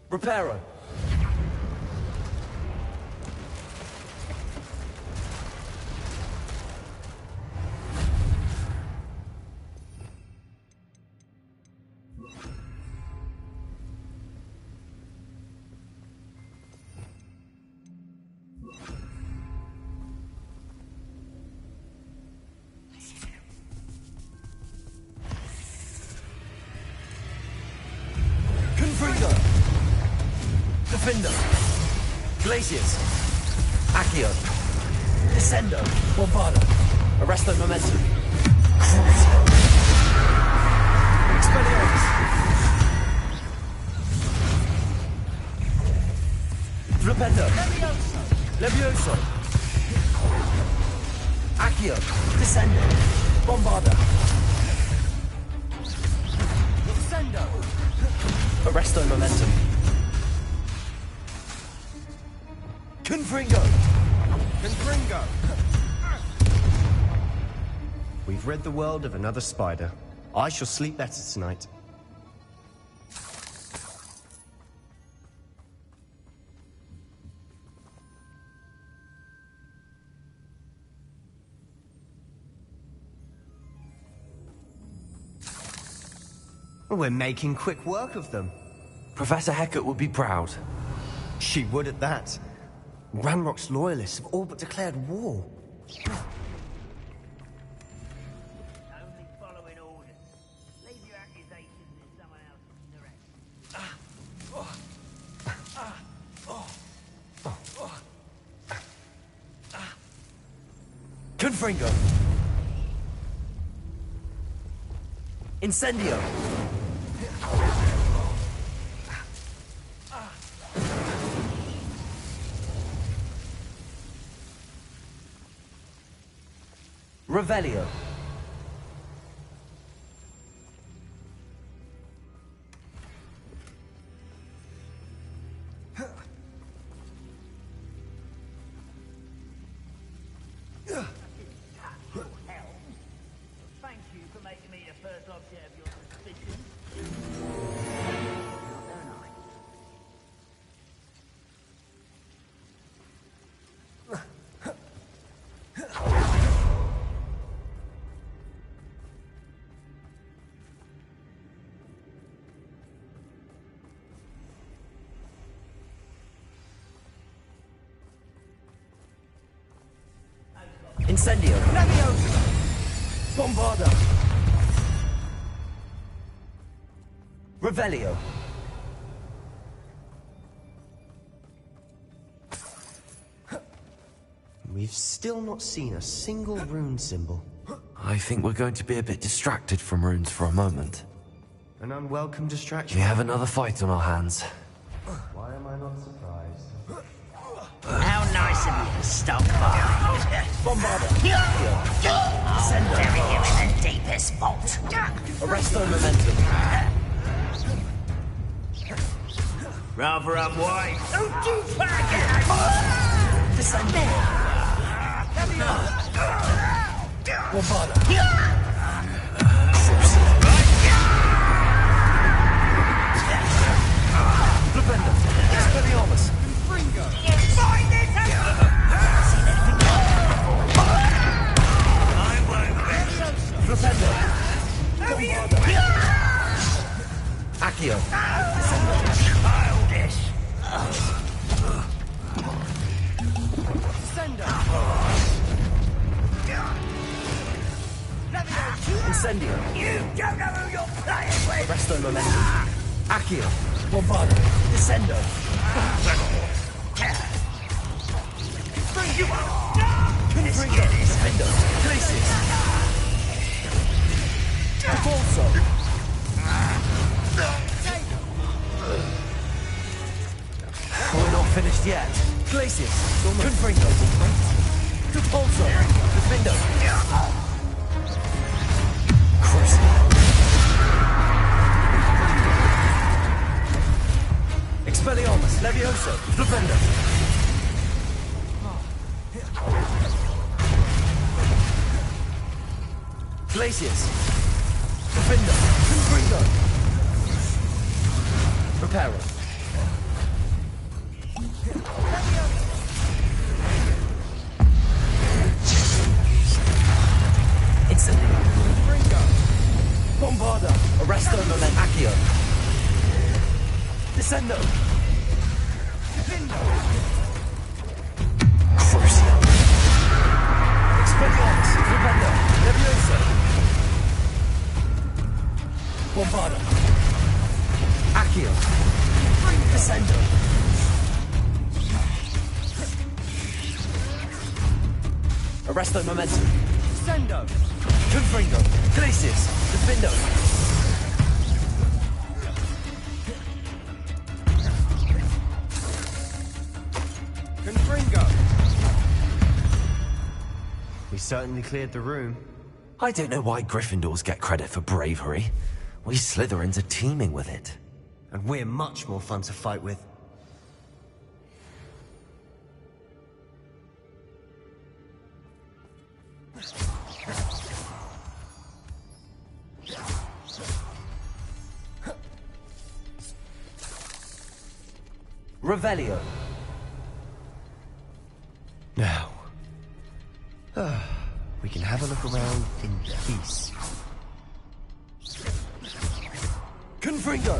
Reparo. Defender. Glaciers. Accio. Descendo. Bombarda. Arresto Momentum. Expelliarmus. Flipendo. Levioso. Accio. Descendo. Bombarda. Descendo. Arresto Momentum. Confringo. Confringo. We've rid the world of another spider. I shall sleep better tonight. We're making quick work of them. Professor Hecat would be proud. She would at that. Ranrock's loyalists have all but declared war. Only following orders. Leave your accusations in someone else's direction. Confringo. Incendio. Revelio. Thank you for making me the first object of your suspicion. Incendio. Bombarda. Revelio. We've still not seen a single rune symbol. I think we're going to be a bit distracted from runes for a moment. An unwelcome distraction. We have another fight on our hands. Why am I not surprised? How nice of you to stop by. Bombarda. I'll bury you in the deepest vault. Arresto Momentum. Rather unwise. Don't you forget! Descendo. Bombarda. Flipendo. Expelliarmus. Fringo. Find it out! Flipendo. Bombarda. Accio. Childish. Incendio. You don't know who you're playing with! Arresto Momentum. Accio. Bombarda. Descendo. Bring you up! Confringo. Defendo. Glaciers. Devolso. We're not finished yet. Glaciers. Confringo. Devolso. Defendo. Expelliarmus, Levioso, Flipendo. Glaciers. Defendo. Confringo. Reparo. Incendio. Confringo. Bombarda. Arresto Momentum. Accio. Descendo. Crucio. Expelliarmus. Flipendo. Levioso. Bombarda. Accio. Descendo. Arresto momentum. Sendo. Confringo. Glacius. Defindo. Confringo. We certainly cleared the room. I don't know why Gryffindors get credit for bravery. We Slytherins are teeming with it. And we're much more fun to fight with. Revelio. Now, we can have a look around in peace. Confringo.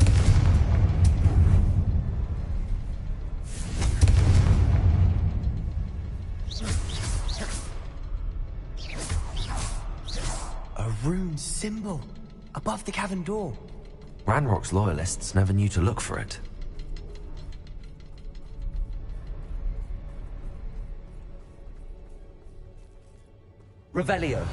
A rune symbol above the cavern door. Ranrock's loyalists never knew to look for it. Revelio.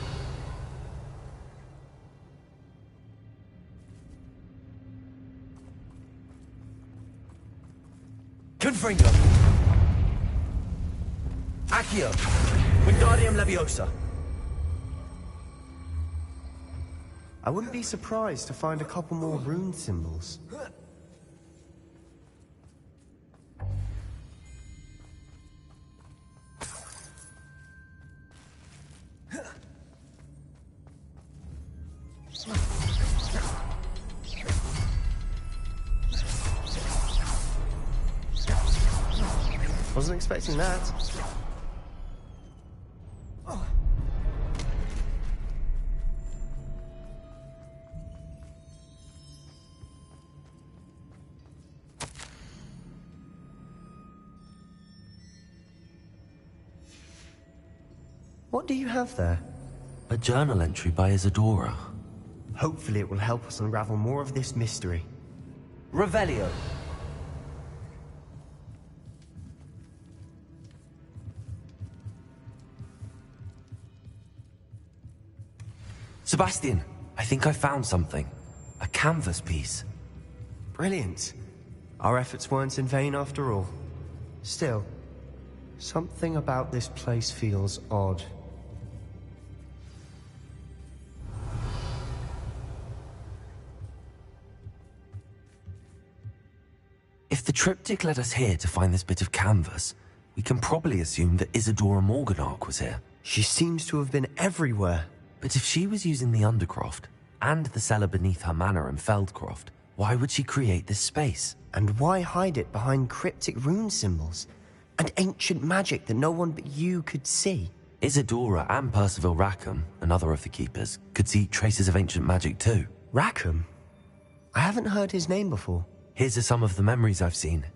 Confringo. Accio. Wingardium Leviosa. I wouldn't be surprised to find a couple more rune symbols. Wasn't expecting that. What do you have there? A journal entry by Isadora. Hopefully it will help us unravel more of this mystery. Revelio. Sebastian, I think I found something. A canvas piece. Brilliant. Our efforts weren't in vain after all. Still, something about this place feels odd. If the triptych led us here to find this bit of canvas, we can probably assume that Isadora Morganach was here. She seems to have been everywhere. But if she was using the Undercroft, and the cellar beneath her manor in Feldcroft, why would she create this space? And why hide it behind cryptic rune symbols? And ancient magic that no one but you could see? Isadora and Percival Rackham, another of the Keepers, could see traces of ancient magic too. Rackham? I haven't heard his name before. Here's some of the memories I've seen.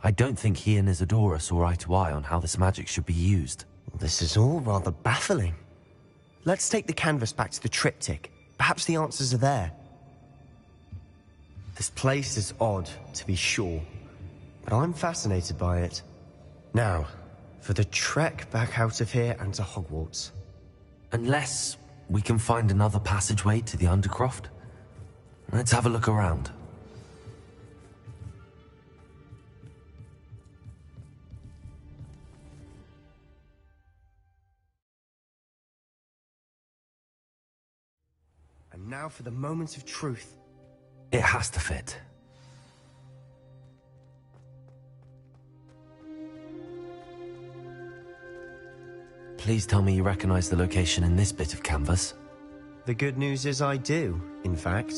I don't think he and Isadora saw eye to eye on how this magic should be used. This is all rather baffling. Let's take the canvas back to the triptych. Perhaps the answers are there. This place is odd, to be sure, but I'm fascinated by it. Now, for the trek back out of here and to Hogwarts. Unless we can find another passageway to the Undercroft. Let's have a look around. And now for the moment of truth. It has to fit. Please tell me you recognize the location in this bit of canvas. The good news is I do, in fact.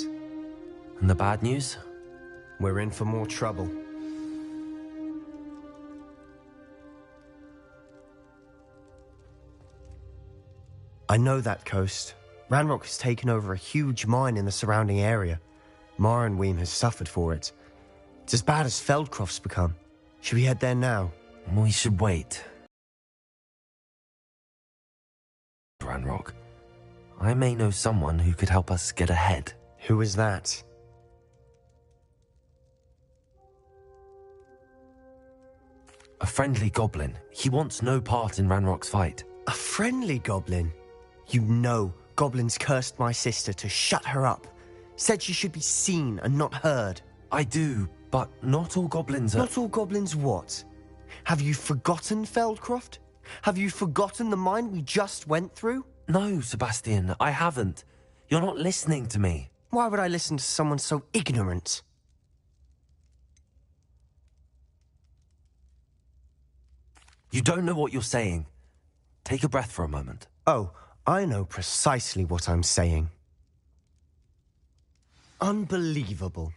And the bad news? We're in for more trouble. I know that coast. Ranrock has taken over a huge mine in the surrounding area. Marrenweem has suffered for it. It's as bad as Feldcroft's become. Should we head there now? We should wait. Ranrock, I may know someone who could help us get ahead. Who is that? A friendly goblin. He wants no part in Ranrock's fight. A friendly goblin. You know goblins cursed my sister to shut her up. Said she should be seen and not heard. I do, but not all goblins are... Not all goblins what? Have you forgotten, Feldcroft? Have you forgotten the mine we just went through? No, Sebastian, I haven't. You're not listening to me. Why would I listen to someone so ignorant? You don't know what you're saying. Take a breath for a moment. Oh, I know precisely what I'm saying. Unbelievable.